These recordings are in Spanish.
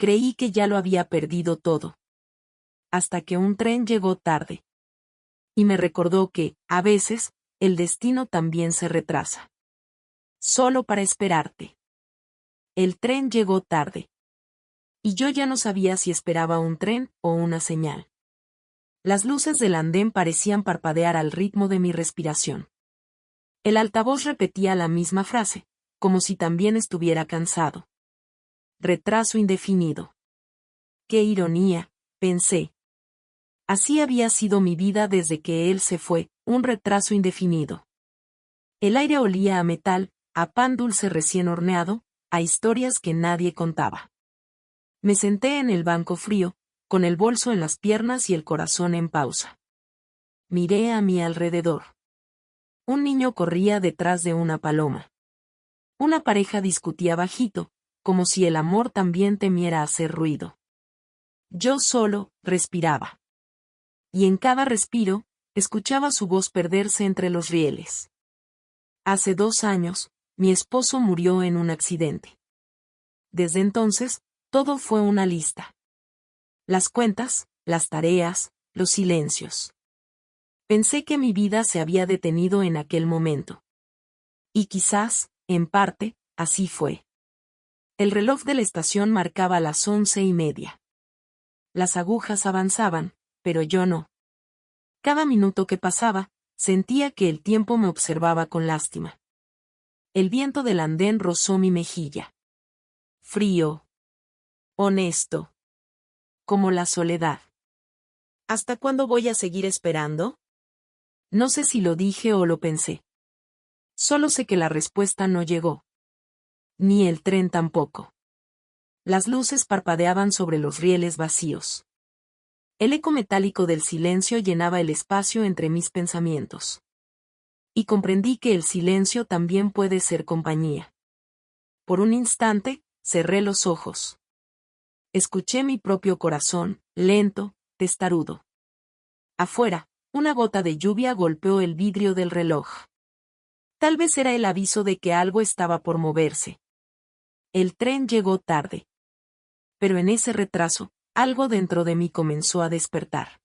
Creí que ya lo había perdido todo. Hasta que un tren llegó tarde. Y me recordó que, a veces, el destino también se retrasa. Solo para esperarte. El tren llegó tarde. Y yo ya no sabía si esperaba un tren o una señal. Las luces del andén parecían parpadear al ritmo de mi respiración. El altavoz repetía la misma frase, como si también estuviera cansado. Retraso indefinido. Qué ironía, pensé. Así había sido mi vida desde que él se fue, un retraso indefinido. El aire olía a metal, a pan dulce recién horneado, a historias que nadie contaba. Me senté en el banco frío, con el bolso en las piernas y el corazón en pausa. Miré a mi alrededor. Un niño corría detrás de una paloma. Una pareja discutía bajito, como si el amor también temiera hacer ruido. Yo solo respiraba. Y en cada respiro, escuchaba su voz perderse entre los rieles. Hace 2 años, mi esposo murió en un accidente. Desde entonces, todo fue una lista. Las cuentas, las tareas, los silencios. Pensé que mi vida se había detenido en aquel momento. Y quizás, en parte, así fue. El reloj de la estación marcaba las 11:30. Las agujas avanzaban, pero yo no. Cada minuto que pasaba, sentía que el tiempo me observaba con lástima. El viento del andén rozó mi mejilla. Frío. Honesto. Como la soledad. ¿Hasta cuándo voy a seguir esperando? No sé si lo dije o lo pensé. Solo sé que la respuesta no llegó. Ni el tren tampoco. Las luces parpadeaban sobre los rieles vacíos. El eco metálico del silencio llenaba el espacio entre mis pensamientos. Y comprendí que el silencio también puede ser compañía. Por un instante, cerré los ojos. Escuché mi propio corazón, lento, testarudo. Afuera, una gota de lluvia golpeó el vidrio del reloj. Tal vez era el aviso de que algo estaba por moverse. El tren llegó tarde. Pero en ese retraso, algo dentro de mí comenzó a despertar.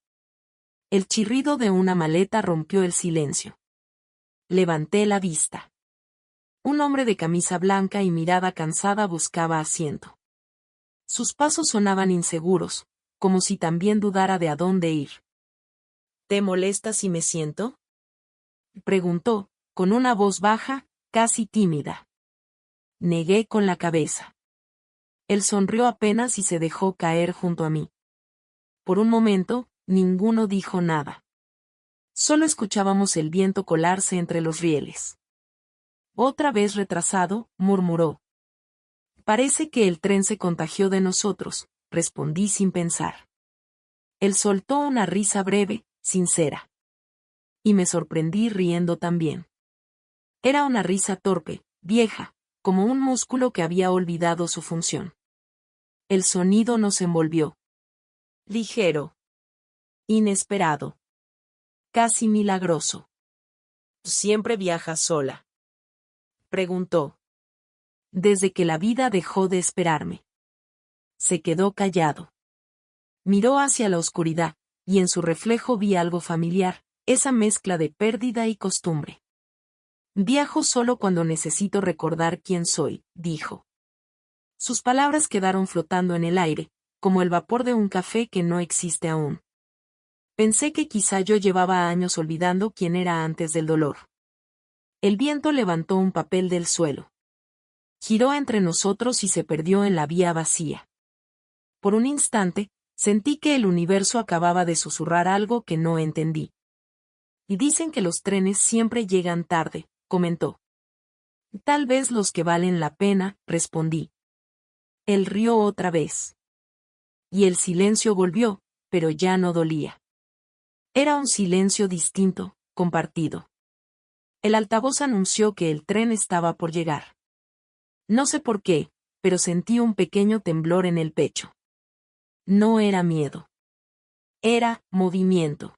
El chirrido de una maleta rompió el silencio. Levanté la vista. Un hombre de camisa blanca y mirada cansada buscaba asiento. Sus pasos sonaban inseguros, como si también dudara de a dónde ir. ¿Te molesta si me siento?, preguntó, con una voz baja, casi tímida. Negué con la cabeza. Él sonrió apenas y se dejó caer junto a mí. Por un momento, ninguno dijo nada. Solo escuchábamos el viento colarse entre los rieles. Otra vez retrasado, murmuró. Parece que el tren se contagió de nosotros, respondí sin pensar. Él soltó una risa breve, sincera. Y me sorprendí riendo también. Era una risa torpe, vieja, como un músculo que había olvidado su función. El sonido nos envolvió. Ligero. Inesperado. Casi milagroso. ¿Siempre viajas sola?, preguntó. Desde que la vida dejó de esperarme. Se quedó callado. Miró hacia la oscuridad, y en su reflejo vi algo familiar, esa mezcla de pérdida y costumbre. Viajo solo cuando necesito recordar quién soy, dijo. Sus palabras quedaron flotando en el aire, como el vapor de un café que no existe aún. Pensé que quizá yo llevaba años olvidando quién era antes del dolor. El viento levantó un papel del suelo. Giró entre nosotros y se perdió en la vía vacía. Por un instante, sentí que el universo acababa de susurrar algo que no entendí. Y dicen que los trenes siempre llegan tarde, comentó. Tal vez los que valen la pena, respondí. Él rió otra vez. Y el silencio volvió, pero ya no dolía. Era un silencio distinto, compartido. El altavoz anunció que el tren estaba por llegar. No sé por qué, pero sentí un pequeño temblor en el pecho. No era miedo. Era movimiento.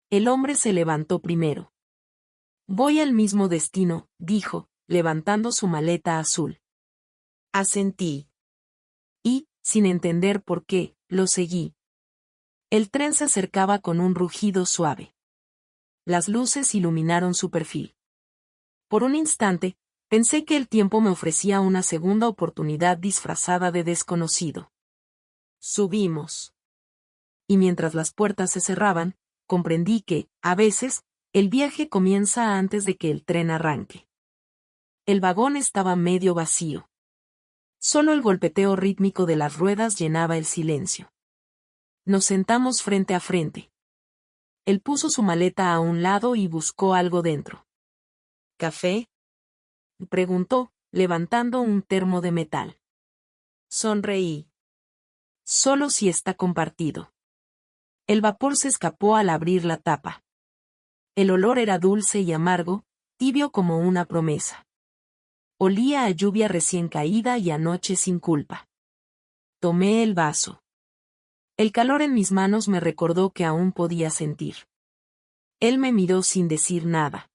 El hombre se levantó primero. Voy al mismo destino, dijo, levantando su maleta azul. Asentí. Y, Sin entender por qué, lo seguí. El tren se acercaba con un rugido suave. Las luces iluminaron su perfil. Por un instante, pensé que el tiempo me ofrecía una segunda oportunidad disfrazada de desconocido. Subimos. Y mientras las puertas se cerraban, comprendí que, a veces, el viaje comienza antes de que el tren arranque. El vagón estaba medio vacío. Solo el golpeteo rítmico de las ruedas llenaba el silencio. Nos sentamos frente a frente. Él puso su maleta a un lado y buscó algo dentro. ¿Café?, preguntó, levantando un termo de metal. Sonreí. Solo si está compartido. El vapor se escapó al abrir la tapa. El olor era dulce y amargo, tibio como una promesa. Olía a lluvia recién caída y a noche sin culpa. Tomé el vaso. El calor en mis manos me recordó que aún podía sentir. Él me miró sin decir nada.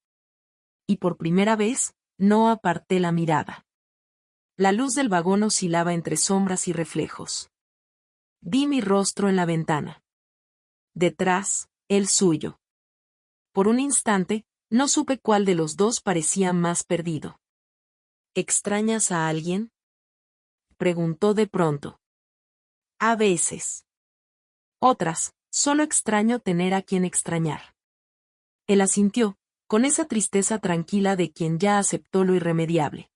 Y por primera vez, no aparté la mirada. La luz del vagón oscilaba entre sombras y reflejos. Vi mi rostro en la ventana. Detrás, el suyo. Por un instante, no supe cuál de los dos parecía más perdido. ¿Extrañas a alguien?, preguntó de pronto. A veces. Otras, solo extraño tener a quien extrañar. Él asintió, con esa tristeza tranquila de quien ya aceptó lo irremediable.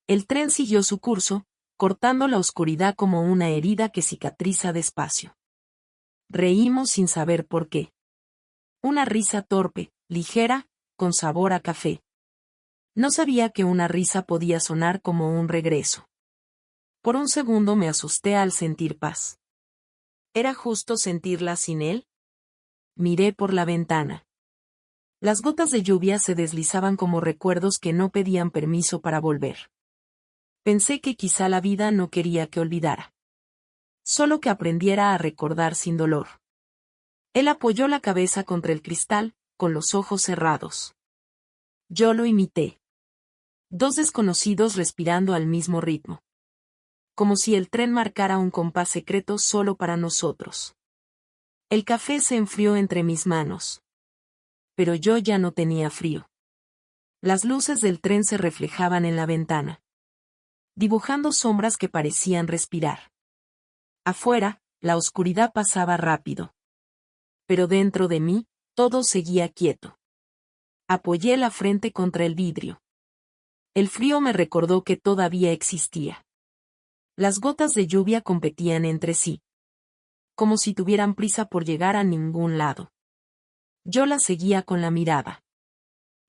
El tren siguió su curso, cortando la oscuridad como una herida que cicatriza despacio. Reímos sin saber por qué. Una risa torpe, ligera, con sabor a café. No sabía que una risa podía sonar como un regreso. Por un segundo me asusté al sentir paz. ¿Era justo sentirla sin él? Miré por la ventana. Las gotas de lluvia se deslizaban como recuerdos que no pedían permiso para volver. Pensé que quizá la vida no quería que olvidara. Solo que aprendiera a recordar sin dolor. Él apoyó la cabeza contra el cristal, con los ojos cerrados. Yo lo imité. Dos desconocidos respirando al mismo ritmo. Como si el tren marcara un compás secreto solo para nosotros. El café se enfrió entre mis manos. Pero yo ya no tenía frío. Las luces del tren se reflejaban en la ventana, dibujando sombras que parecían respirar. Afuera, la oscuridad pasaba rápido. Pero dentro de mí, todo seguía quieto. Apoyé la frente contra el vidrio. El frío me recordó que todavía existía. Las gotas de lluvia competían entre sí. Como si tuvieran prisa por llegar a ningún lado. Yo la seguía con la mirada.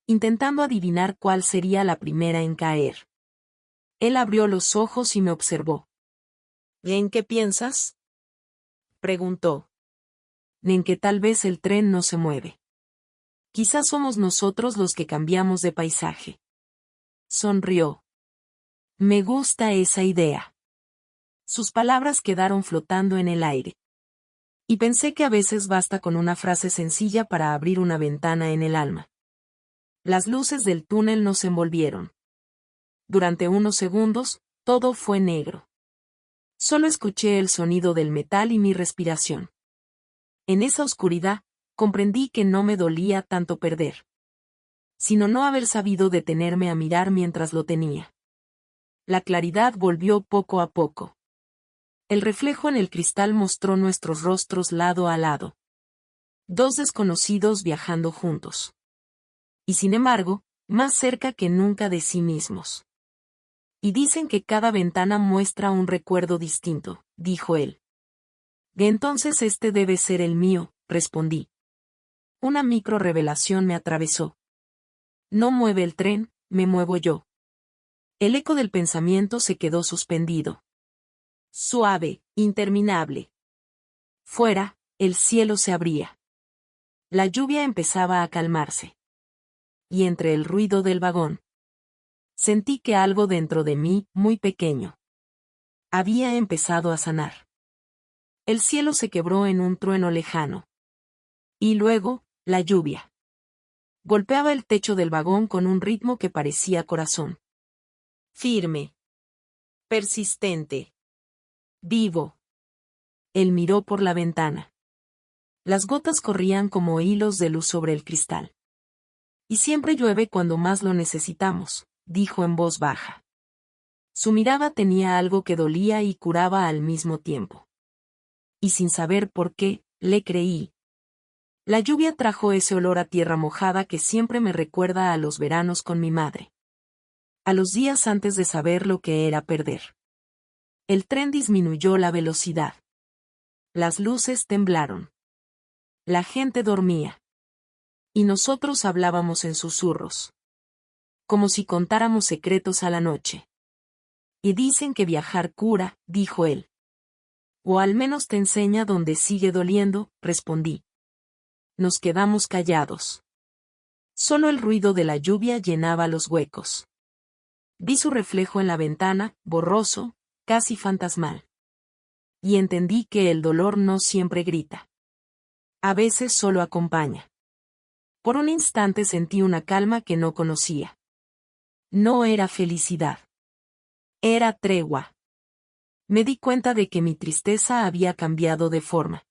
Intentando adivinar cuál sería la primera en caer. Él abrió los ojos y me observó. ¿En qué piensas?, preguntó. En que tal vez el tren no se mueve. Quizás somos nosotros los que cambiamos de paisaje. Sonrió. Me gusta esa idea. Sus palabras quedaron flotando en el aire. Y pensé que a veces basta con una frase sencilla para abrir una ventana en el alma. Las luces del túnel nos envolvieron. Durante unos segundos, todo fue negro. Solo escuché el sonido del metal y mi respiración. En esa oscuridad, comprendí que no me dolía tanto perder, sino no haber sabido detenerme a mirar mientras lo tenía. La claridad volvió poco a poco. El reflejo en el cristal mostró nuestros rostros lado a lado. Dos desconocidos viajando juntos. Y sin embargo, más cerca que nunca de sí mismos. Y dicen que cada ventana muestra un recuerdo distinto, dijo él. Entonces este debe ser el mío, respondí. Una micro revelación me atravesó. No mueve el tren, me muevo yo. El eco del pensamiento se quedó suspendido. Suave, interminable. Fuera, el cielo se abría. La lluvia empezaba a calmarse. Y entre el ruido del vagón, sentí que algo dentro de mí, muy pequeño, había empezado a sanar. El cielo se quebró en un trueno lejano. Y luego, la lluvia. Golpeaba el techo del vagón con un ritmo que parecía corazón. Firme. Persistente. Vivo. Él miró por la ventana. Las gotas corrían como hilos de luz sobre el cristal. Y siempre llueve cuando más lo necesitamos, dijo en voz baja. Su mirada tenía algo que dolía y curaba al mismo tiempo. Y sin saber por qué, le creí. La lluvia trajo ese olor a tierra mojada que siempre me recuerda a los veranos con mi madre. A los días antes de saber lo que era perder. El tren disminuyó la velocidad. Las luces temblaron. La gente dormía. Y nosotros hablábamos en susurros. Como si contáramos secretos a la noche. Y dicen que viajar cura, dijo él. O al menos te enseña donde sigue doliendo, respondí. Nos quedamos callados. Solo el ruido de la lluvia llenaba los huecos. Vi su reflejo en la ventana, borroso, casi fantasmal. Y entendí que el dolor no siempre grita. A veces solo acompaña. Por un instante sentí una calma que no conocía. No era felicidad. Era tregua. Me di cuenta de que mi tristeza había cambiado de forma.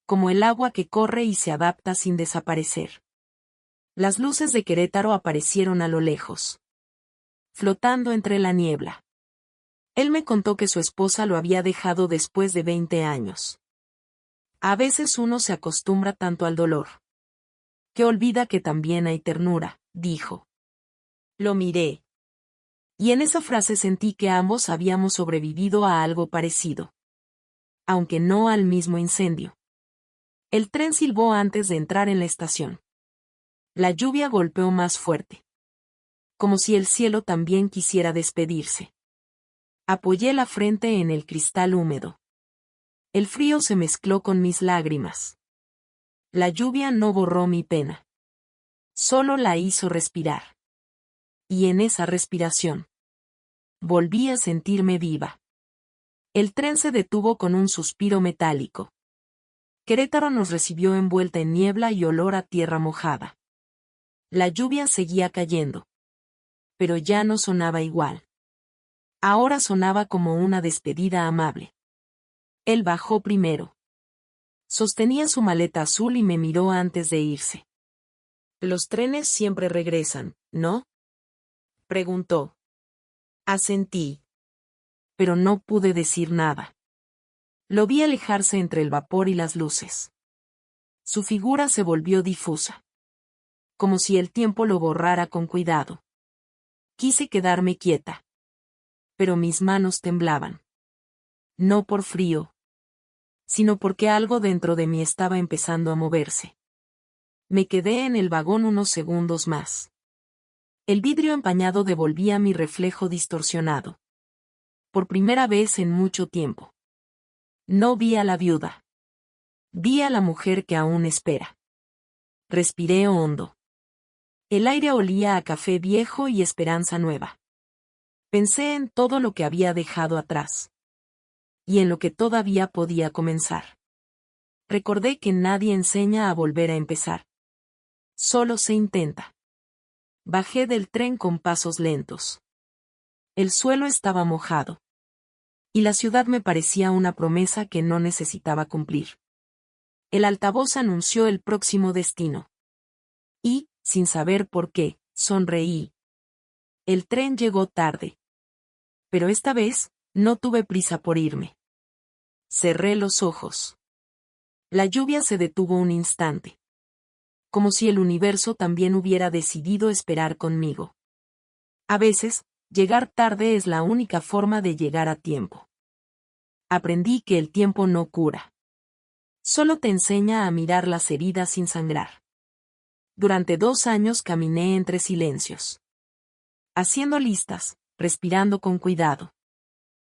Como el agua que corre y se adapta sin desaparecer. Las luces de Querétaro aparecieron a lo lejos. Flotando entre la niebla. Él me contó que su esposa lo había dejado después de 20 años. A veces uno se acostumbra tanto al dolor. Que olvida que también hay ternura, dijo. Lo miré. Y en esa frase sentí que ambos habíamos sobrevivido a algo parecido. Aunque no al mismo incendio. El tren silbó antes de entrar en la estación. La lluvia golpeó más fuerte. Como si el cielo también quisiera despedirse. Apoyé la frente en el cristal húmedo. El frío se mezcló con mis lágrimas. La lluvia no borró mi pena. Solo la hizo respirar. Y en esa respiración, volví a sentirme viva. El tren se detuvo con un suspiro metálico. Querétaro nos recibió envuelta en niebla y olor a tierra mojada. La lluvia seguía cayendo. Pero ya no sonaba igual. Ahora sonaba como una despedida amable. Él bajó primero. Sostenía su maleta azul y me miró antes de irse. Los trenes siempre regresan, ¿no? Preguntó. Asentí. Pero no pude decir nada. Lo vi alejarse entre el vapor y las luces. Su figura se volvió difusa. Como si el tiempo lo borrara con cuidado. Quise quedarme quieta. Pero mis manos temblaban. No por frío, sino porque algo dentro de mí estaba empezando a moverse. Me quedé en el vagón unos segundos más. El vidrio empañado devolvía mi reflejo distorsionado. Por primera vez en mucho tiempo. No vi a la viuda. Vi a la mujer que aún espera. Respiré hondo. El aire olía a café viejo y esperanza nueva. Pensé en todo lo que había dejado atrás. Y en lo que todavía podía comenzar. Recordé que nadie enseña a volver a empezar. Solo se intenta. Bajé del tren con pasos lentos. El suelo estaba mojado. Y la ciudad me parecía una promesa que no necesitaba cumplir. El altavoz anunció el próximo destino. Y, sin saber por qué, sonreí. El tren llegó tarde. Pero esta vez, no tuve prisa por irme. Cerré los ojos. La lluvia se detuvo un instante. Como si el universo también hubiera decidido esperar conmigo. A veces, llegar tarde es la única forma de llegar a tiempo. Aprendí que el tiempo no cura. Solo te enseña a mirar las heridas sin sangrar. Durante 2 años caminé entre silencios. Haciendo listas, respirando con cuidado.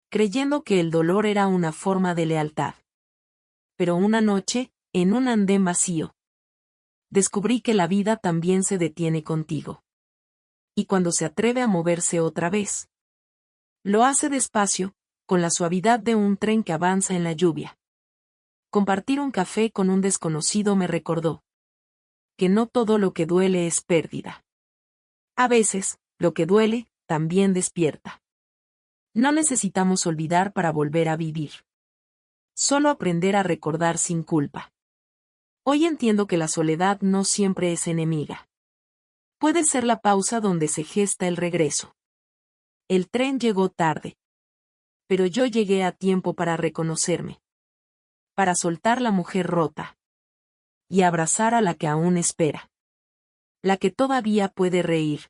Creyendo que el dolor era una forma de lealtad. Pero una noche, en un andén vacío, descubrí que la vida también se detiene contigo. Y cuando se atreve a moverse otra vez, lo hace despacio, con la suavidad de un tren que avanza en la lluvia. Compartir un café con un desconocido me recordó que no todo lo que duele es pérdida. A veces, lo que duele, también despierta. No necesitamos olvidar para volver a vivir. Solo aprender a recordar sin culpa. Hoy entiendo que la soledad no siempre es enemiga. Puede ser la pausa donde se gesta el regreso. El tren llegó tarde. Pero yo llegué a tiempo para reconocerme. Para soltar la mujer rota. Y abrazar a la que aún espera. La que todavía puede reír.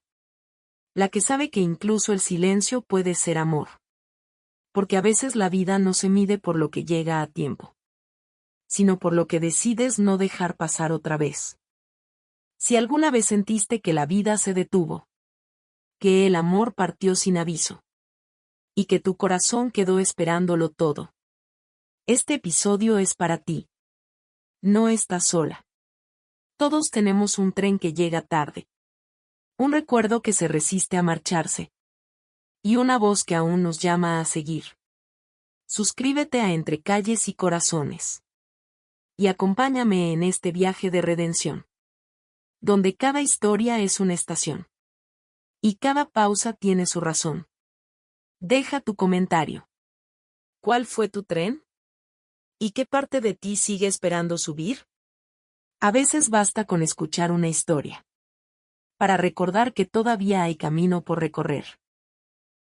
La que sabe que incluso el silencio puede ser amor. Porque a veces la vida no se mide por lo que llega a tiempo, sino por lo que decides no dejar pasar otra vez. Si alguna vez sentiste que la vida se detuvo, que el amor partió sin aviso, y que tu corazón quedó esperándolo todo, este episodio es para ti. No estás sola. Todos tenemos un tren que llega tarde. Un recuerdo que se resiste a marcharse. Y una voz que aún nos llama a seguir. Suscríbete a Entre Calles y Corazones. Y acompáñame en este viaje de redención. Donde cada historia es una estación. Y cada pausa tiene su razón. Deja tu comentario. ¿Cuál fue tu tren? ¿Y qué parte de ti sigue esperando subir? A veces basta con escuchar una historia. Para recordar que todavía hay camino por recorrer.